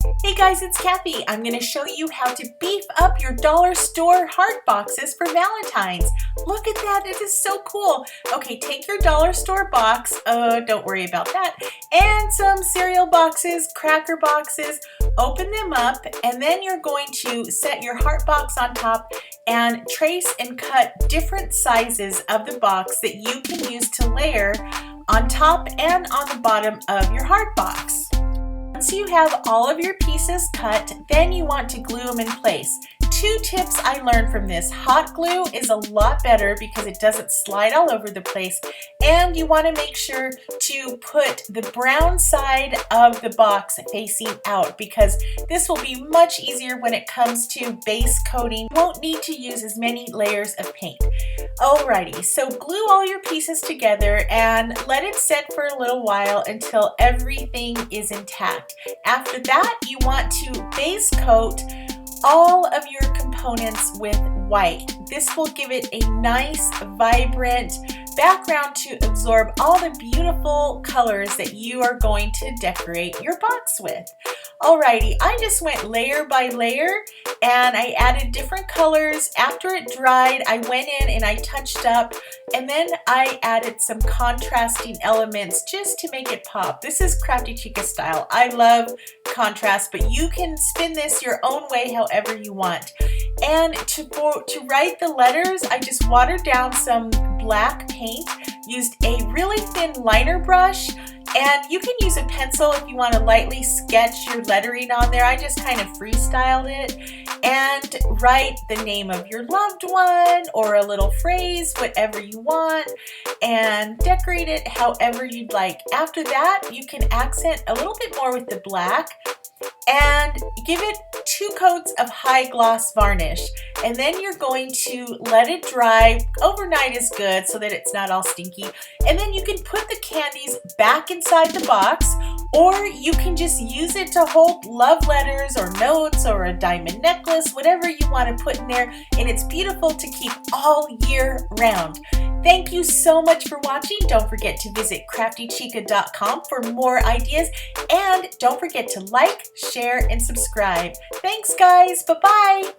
Hey guys, it's Kathy. I'm going to show you how to beef up your dollar store heart boxes for Valentine's. Look at that, it is so cool. Okay, take your dollar store box, don't worry about that, and some cereal boxes, cracker boxes, open them up, and then you're going to set your heart box on top and trace and cut different sizes of the box that you can use to layer on top and on the bottom of your heart box. Once you have all of your pieces cut, then you want to glue them in place. Two tips I learned from this. Hot glue is a lot better because it doesn't slide all over the place, and you want to make sure to put the brown side of the box facing out because this will be much easier when it comes to base coating. You won't need to use as many layers of paint. Alrighty, so glue all your pieces together and let it set for a little while until everything is intact. After that, you want to base coat all of your components with white. This will give it a nice, vibrant background to absorb all the beautiful colors that you are going to decorate your box with. Alrighty, I just went layer by layer and I added different colors. After it dried, I went in and I touched up, and then I added some contrasting elements just to make it pop. This is Crafty Chica style. I love contrast, but you can spin this your own way however you want. And to write the letters, I just watered down some black paint, used a really thin liner brush, and you can use a pencil if you want to lightly sketch your lettering on there. I just kind of freestyled it, and write the name of your loved one or a little phrase, whatever you want, and decorate it however you'd like. After that, you can accent a little bit more with the black and give it 2 coats of high gloss varnish, and then you're going to let it dry. Overnight is good so that it's not all stinky, and then you can put the candies back inside the box, or you can just use it to hold love letters or notes or a diamond necklace, whatever you want to put in there, and it's beautiful to keep all year round. Thank you so much for watching. Don't forget to visit craftychica.com for more ideas, and don't forget to like, share, and subscribe. Thanks guys, bye-bye.